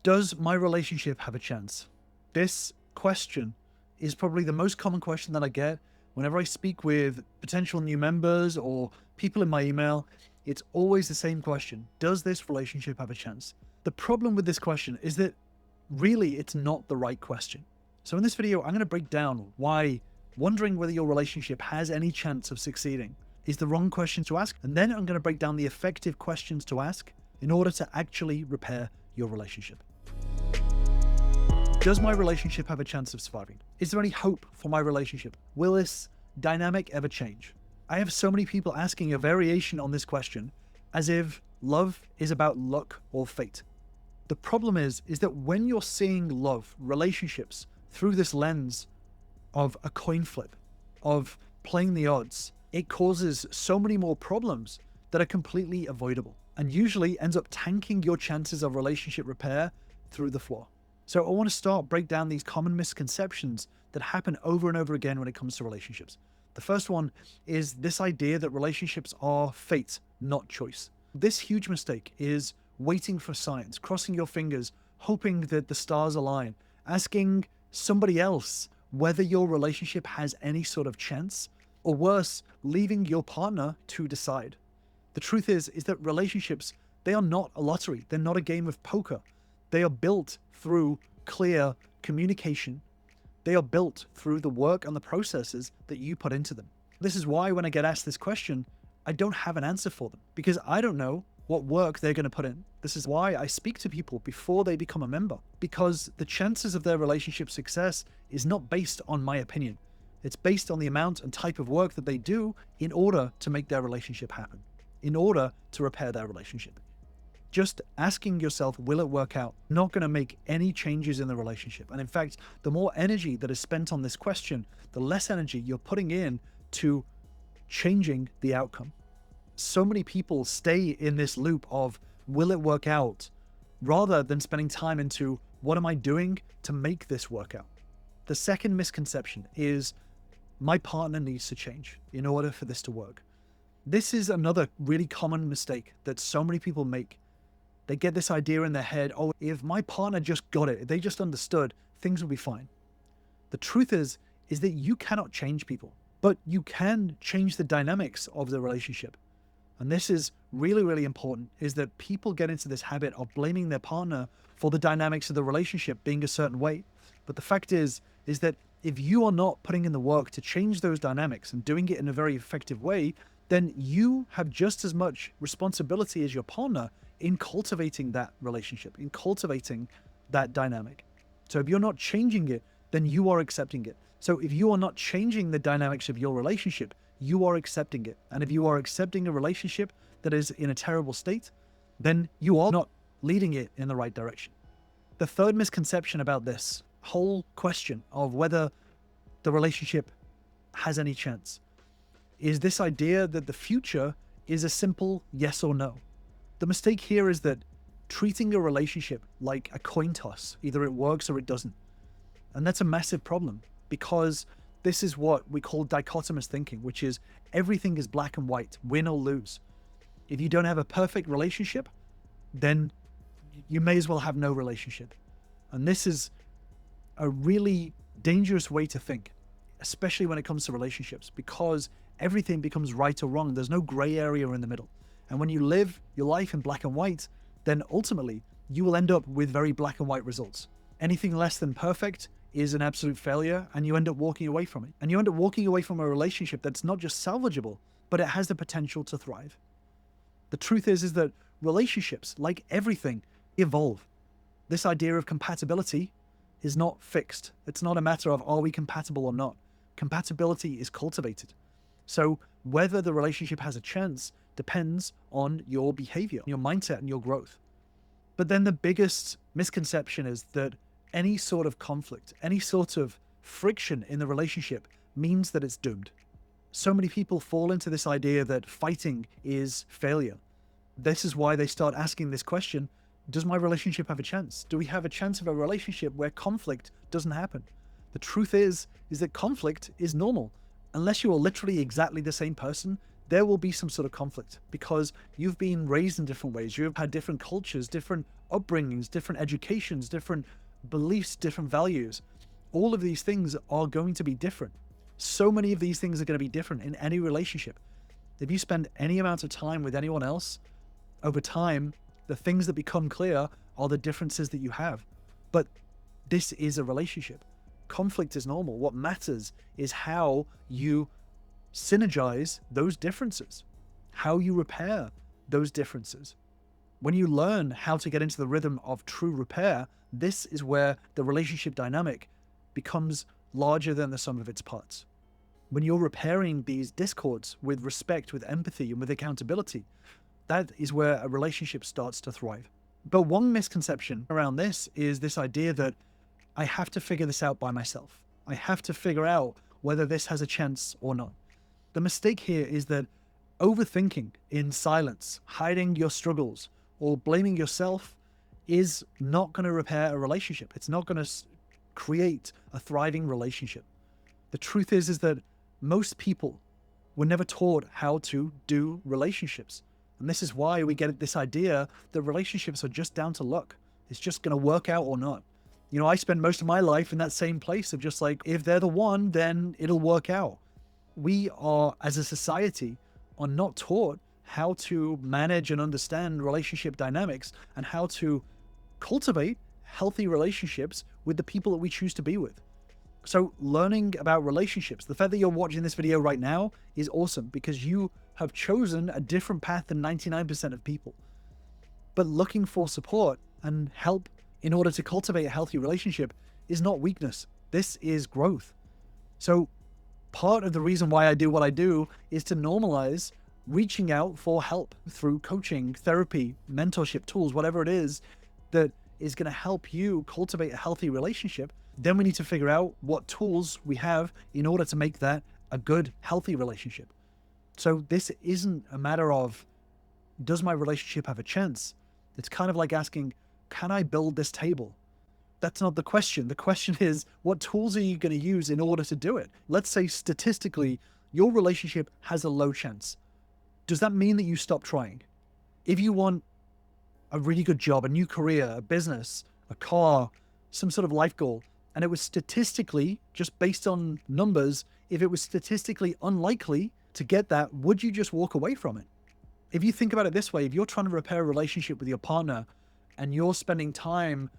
Does my relationship have a chance? This question is probably the most common question that I get whenever I speak with potential new members or people in my email. It's always the same question. Does this relationship have a chance? The problem with this question is that really it's not the right question. So in this video, I'm going to break down why wondering whether your relationship has any chance of succeeding is the wrong question to ask. And then I'm going to break down the effective questions to ask in order to actually repair your relationship. Does my relationship have a chance of surviving? Is there any hope for my relationship? Will this dynamic ever change? I have so many people asking a variation on this question as if love is about luck or fate. The problem is that when you're seeing love, relationships through this lens of a coin flip, of playing the odds, it causes so many more problems that are completely avoidable and usually ends up tanking your chances of relationship repair through the floor. So I want to break down these common misconceptions that happen over and over again when it comes to relationships. The first one is this idea that relationships are fate, not choice. This huge mistake is waiting for signs, crossing your fingers, hoping that the stars align, asking somebody else whether your relationship has any sort of chance, or worse, leaving your partner to decide. The truth is that relationships, they are not a lottery. They're not a game of poker. They are built through clear communication. They are built through the work and the processes that you put into them. This is why when I get asked this question, I don't have an answer for them because I don't know what work they're going to put in. This is why I speak to people before they become a member, because the chances of their relationship success is not based on my opinion. It's based on the amount and type of work that they do in order to make their relationship happen, in order to repair their relationship. Just asking yourself, will it work out? Not going to make any changes in the relationship. And in fact, the more energy that is spent on this question, the less energy you're putting in to changing the outcome. So many people stay in this loop of, will it work out? Rather than spending time into, what am I doing to make this work out? The second misconception is, my partner needs to change in order for this to work. This is another really common mistake that so many people make. They get this idea in their head, oh, if my partner just got it, if they just understood, things will be fine. The truth is that you cannot change people, but you can change the dynamics of the relationship. And this is really, really important, is that people get into this habit of blaming their partner for the dynamics of the relationship being a certain way. But the fact is that if you are not putting in the work to change those dynamics and doing it in a very effective way, then you have just as much responsibility as your partner in cultivating that relationship, in cultivating that dynamic. So if you're not changing it, then you are accepting it. So if you are not changing the dynamics of your relationship, you are accepting it. And if you are accepting a relationship that is in a terrible state, then you are not leading it in the right direction. The third misconception about this whole question of whether the relationship has any chance is this idea that the future is a simple yes or no. The mistake here is that treating a relationship like a coin toss, either it works or it doesn't. And that's a massive problem because this is what we call dichotomous thinking, which is everything is black and white, win or lose. If you don't have a perfect relationship, then you may as well have no relationship. And this is a really dangerous way to think, especially when it comes to relationships, because everything becomes right or wrong. There's no gray area in the middle. And when you live your life in black and white, then ultimately you will end up with very black and white results. Anything less than perfect is an absolute failure, and you end up walking away from it. And you end up walking away from a relationship that's not just salvageable, but it has the potential to thrive. The truth is that relationships, like everything, evolve. This idea of compatibility is not fixed. It's not a matter of, are we compatible or not? Compatibility is cultivated. So whether the relationship has a chance depends on your behavior, your mindset, and your growth. But then the biggest misconception is that any sort of conflict, any sort of friction in the relationship means that it's doomed. So many people fall into this idea that fighting is failure. This is why they start asking this question, does my relationship have a chance? Do we have a chance of a relationship where conflict doesn't happen? The truth is that conflict is normal. Unless you are literally exactly the same person, there will be some sort of conflict because you've been raised in different ways. You've had different cultures, different upbringings, different educations, different beliefs, different values. All of these things are going to be different. So many of these things are going to be different in any relationship. If you spend any amount of time with anyone else, over time, the things that become clear are the differences that you have. But this is a relationship. Conflict is normal. What matters is how you synergize those differences, how you repair those differences. When you learn how to get into the rhythm of true repair, this is where the relationship dynamic becomes larger than the sum of its parts. When you're repairing these discords with respect, with empathy, and with accountability, that is where a relationship starts to thrive. But one misconception around this is this idea that I have to figure this out by myself. I have to figure out whether this has a chance or not. The mistake here is that overthinking in silence, hiding your struggles, or blaming yourself is not going to repair a relationship. It's not going to create a thriving relationship. The truth is that most people were never taught how to do relationships. And this is why we get this idea that relationships are just down to luck. It's just going to work out or not. You know, I spend most of my life in that same place of just like, if they're the one, then it'll work out. We are, as a society, are not taught how to manage and understand relationship dynamics and how to cultivate healthy relationships with the people that we choose to be with. So learning about relationships, the fact that you're watching this video right now is awesome because you have chosen a different path than 99% of people. But looking for support and help in order to cultivate a healthy relationship is not weakness. This is growth. So part of the reason why I do what I do is to normalize reaching out for help through coaching, therapy, mentorship tools, whatever it is that is going to help you cultivate a healthy relationship. Then we need to figure out what tools we have in order to make that a good, healthy relationship. So this isn't a matter of, does my relationship have a chance? It's kind of like asking, can I build this table? That's not the question. The question is, what tools are you going to use in order to do it? Let's say statistically, your relationship has a low chance. Does that mean that you stop trying? If you want a really good job, a new career, a business, a car, some sort of life goal, and it was statistically, just based on numbers, if it was statistically unlikely to get that, would you just walk away from it? If you think about it this way, if you're trying to repair a relationship with your partner and you're spending time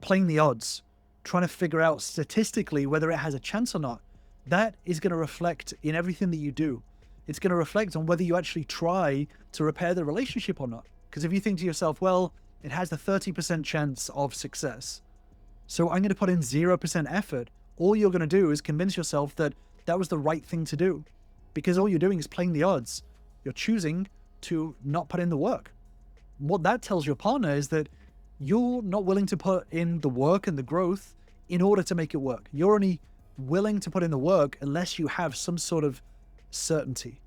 playing the odds, trying to figure out statistically whether it has a chance or not, that is going to reflect in everything that you do. It's going to reflect on whether you actually try to repair the relationship or not. Because if you think to yourself, well, it has a 30% chance of success, so I'm going to put in 0% effort, all you're going to do is convince yourself that that was the right thing to do. Because all you're doing is playing the odds. You're choosing to not put in the work. What that tells your partner is that you're not willing to put in the work and the growth in order to make it work. You're only willing to put in the work unless you have some sort of certainty.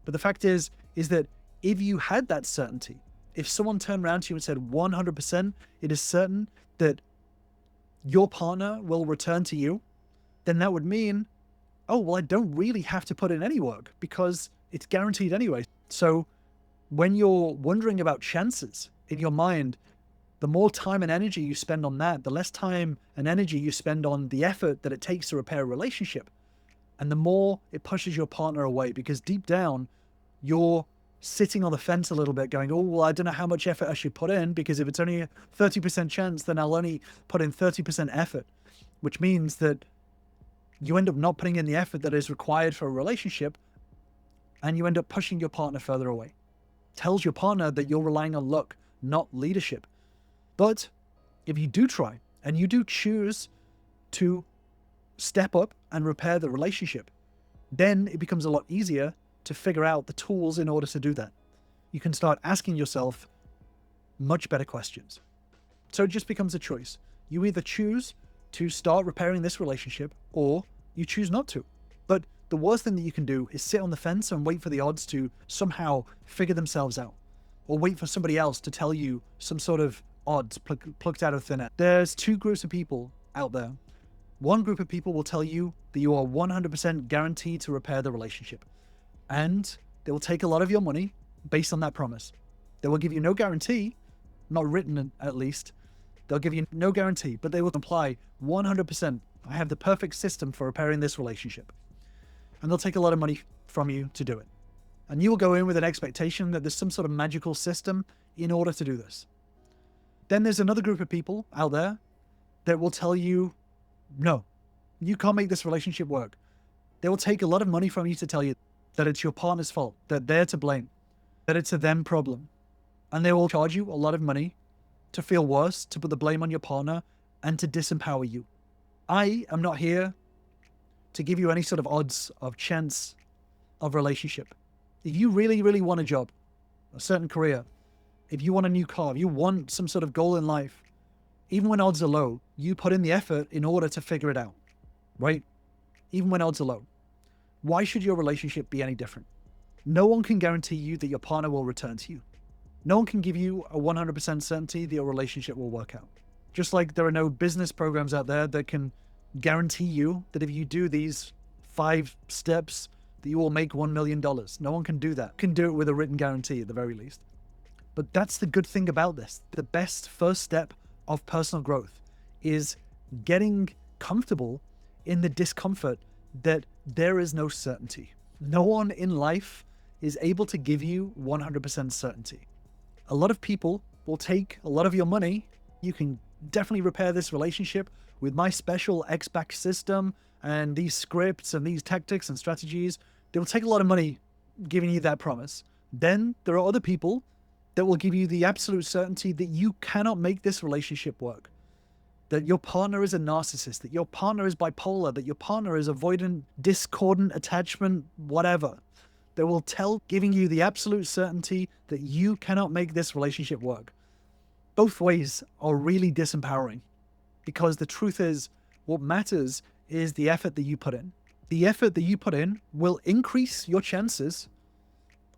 But the fact is that if you had that certainty, if someone turned around to you and said 100% it is certain that your partner will return to you, then that would mean, oh, well, I don't really have to put in any work because it's guaranteed anyway. So when you're wondering about chances in your mind, the more time and energy you spend on that, the less time and energy you spend on the effort that it takes to repair a relationship. And the more it pushes your partner away, because deep down, you're sitting on the fence a little bit going, oh, well, I don't know how much effort I should put in, because if it's only a 30% chance, then I'll only put in 30% effort, which means that you end up not putting in the effort that is required for a relationship, and you end up pushing your partner further away. Tells your partner that you're relying on luck, not leadership. But if you do try and you do choose to step up and repair the relationship, then it becomes a lot easier to figure out the tools in order to do that. You can start asking yourself much better questions. So it just becomes a choice. You either choose to start repairing this relationship or you choose not to. But the worst thing that you can do is sit on the fence and wait for the odds to somehow figure themselves out, or wait for somebody else to tell you some sort of odds plucked out of thin air. There's two groups of people out there. One group of people will tell you that you are 100% guaranteed to repair the relationship, and they will take a lot of your money based on that promise. They will give you no guarantee, not written at least. They'll give you no guarantee, but they will imply 100%, I have the perfect system for repairing this relationship. And they'll take a lot of money from you to do it. And you will go in with an expectation that there's some sort of magical system in order to do this. Then there's another group of people out there that will tell you, no, you can't make this relationship work. They will take a lot of money from you to tell you that it's your partner's fault, that they're to blame, that it's a them problem. And they will charge you a lot of money to feel worse, to put the blame on your partner, and to disempower you. I am not here to give you any sort of odds of chance of relationship. If you really, really want a job, a certain career, if you want a new car, if you want some sort of goal in life, even when odds are low, you put in the effort in order to figure it out, right? Even when odds are low. Why should your relationship be any different? No one can guarantee you that your partner will return to you. No one can give you a 100% certainty that your relationship will work out. Just like there are no business programs out there that can guarantee you that if you do these 5 steps, that you will make $1 million. No one can do that. Can do it with a written guarantee at the very least. But that's the good thing about this. The best first step of personal growth is getting comfortable in the discomfort that there is no certainty. No one in life is able to give you 100% certainty. A lot of people will take a lot of your money. You can definitely repair this relationship with my special X-back system and these scripts and these tactics and strategies. They will take a lot of money giving you that promise. Then there are other people that will give you the absolute certainty that you cannot make this relationship work. That your partner is a narcissist, that your partner is bipolar, that your partner is avoidant, discordant attachment, whatever. They will giving you the absolute certainty that you cannot make this relationship work. Both ways are really disempowering, because the truth is, what matters is the effort that you put in. The effort that you put in will increase your chances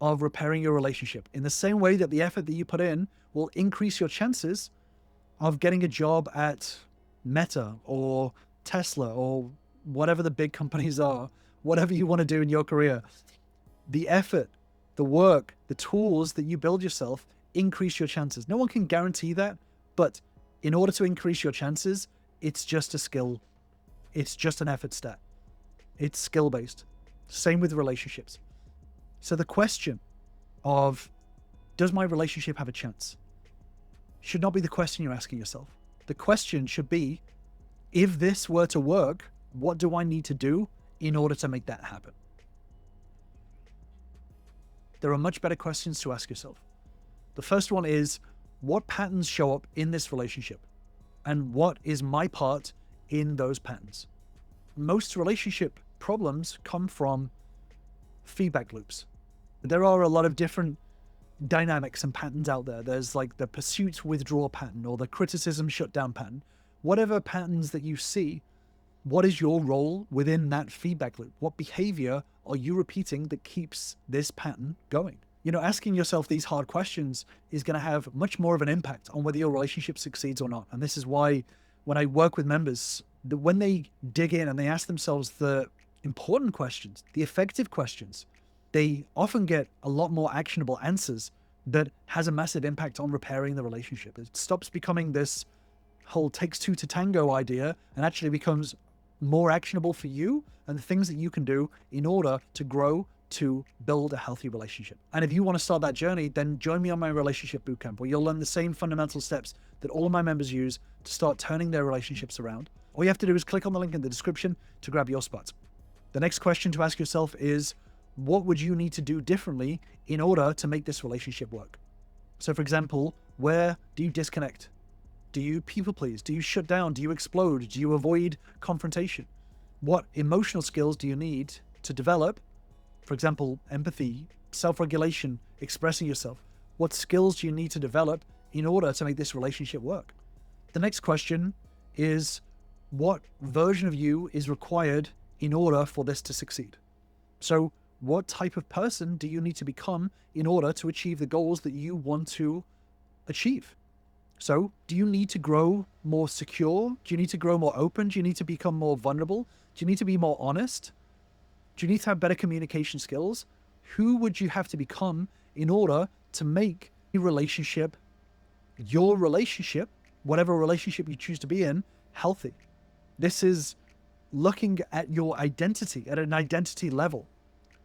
of repairing your relationship in the same way that the effort that you put in will increase your chances of getting a job at Meta or Tesla or whatever the big companies are, whatever you want to do in your career. The effort, the work, the tools that you build yourself increase your chances. No one can guarantee that, but in order to increase your chances, it's just a skill. It's just an effort stat. It's skill-based. Same with relationships. So the question of, does my relationship have a chance, should not be the question you're asking yourself. The question should be, if this were to work, what do I need to do in order to make that happen? There are much better questions to ask yourself. The first one is, what patterns show up in this relationship? And what is my part in those patterns? Most relationship problems come from feedback loops. There are a lot of different dynamics and patterns out there. There's like the pursuit withdraw pattern or the criticism shutdown pattern. Whatever patterns that you see, what is your role within that feedback loop? What behavior are you repeating that keeps this pattern going? You know, asking yourself these hard questions is going to have much more of an impact on whether your relationship succeeds or not. And this is why when I work with members, when they dig in and they ask themselves the important questions, the effective questions, they often get a lot more actionable answers that has a massive impact on repairing the relationship. It stops becoming this whole takes two to tango idea and actually becomes more actionable for you and the things that you can do in order to grow, to build a healthy relationship. And if you want to start that journey, then join me on my Relationship Bootcamp, where you'll learn the same fundamental steps that all of my members use to start turning their relationships around. All you have to do is click on the link in the description to grab your spot. The next question to ask yourself is, what would you need to do differently in order to make this relationship work? So for example, where do you disconnect? Do you people please? Do you shut down? Do you explode? Do you avoid confrontation? What emotional skills do you need to develop? For example, empathy, self-regulation, expressing yourself. What skills do you need to develop in order to make this relationship work? The next question is, what version of you is required in order for this to succeed? So what type of person do you need to become in order to achieve the goals that you want to achieve? So do you need to grow more secure? Do you need to grow more open? Do you need to become more vulnerable? Do you need to be more honest? Do you need to have better communication skills? Who would you have to become in order to make a relationship your relationship, whatever relationship you choose to be in, healthy. This is looking at your identity at an identity level,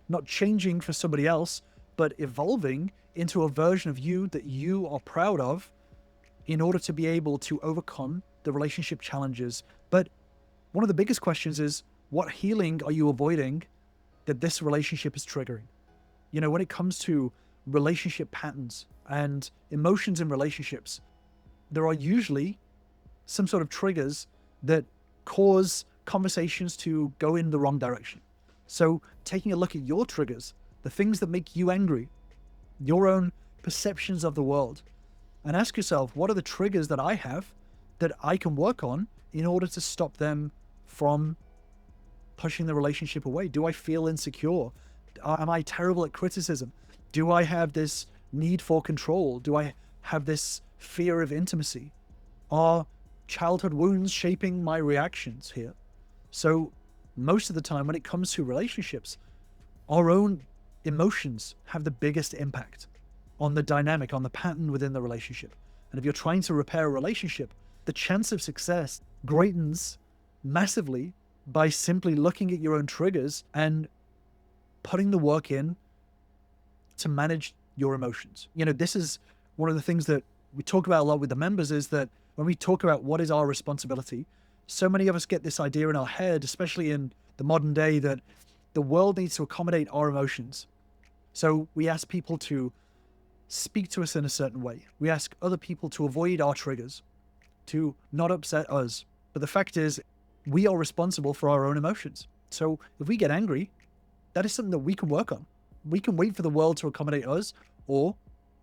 not changing for somebody else, but evolving into a version of you that you are proud of in order to be able to overcome the relationship challenges. But one of the biggest questions is, what healing are you avoiding that this relationship is triggering? You know, when it comes to relationship patterns and emotions in relationships, there are usually some sort of triggers that cause conversations to go in the wrong direction. So taking a look at your triggers, the things that make you angry, your own perceptions of the world, and ask yourself, what are the triggers that I have that I can work on in order to stop them from pushing the relationship away? Do I feel insecure? Am I terrible at criticism? Do I have this need for control? Do I have this fear of intimacy? Are childhood wounds shaping my reactions here? So most of the time when it comes to relationships, our own emotions have the biggest impact on the dynamic, on the pattern within the relationship. And if you're trying to repair a relationship, the chance of success greatens massively by simply looking at your own triggers and putting the work in to manage your emotions. You know, this is one of the things that we talk about a lot with the members, is that when we talk about what is our responsibility, so many of us get this idea in our head, especially in the modern day, that the world needs to accommodate our emotions. So we ask people to speak to us in a certain way. We ask other people to avoid our triggers, to not upset us. But the fact is, we are responsible for our own emotions. So if we get angry, that is something that we can work on. We can wait for the world to accommodate us, or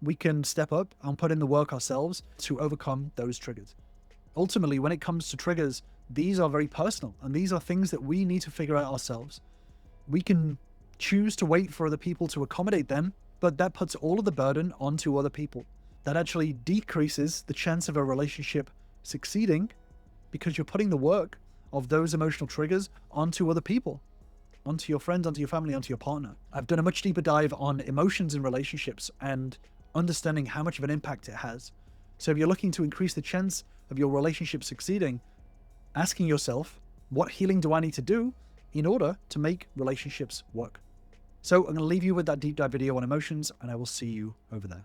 we can step up and put in the work ourselves to overcome those triggers. Ultimately, when it comes to triggers, these are very personal, and these are things that we need to figure out ourselves. We can choose to wait for other people to accommodate them, but that puts all of the burden onto other people. That actually decreases the chance of a relationship succeeding, because you're putting the work of those emotional triggers onto other people, onto your friends, onto your family, onto your partner. I've done a much deeper dive on emotions in relationships and understanding how much of an impact it has. So if you're looking to increase the chance of your relationship succeeding, asking yourself, what healing do I need to do in order to make relationships work? So I'm going to leave you with that deep dive video on emotions, and I will see you over there.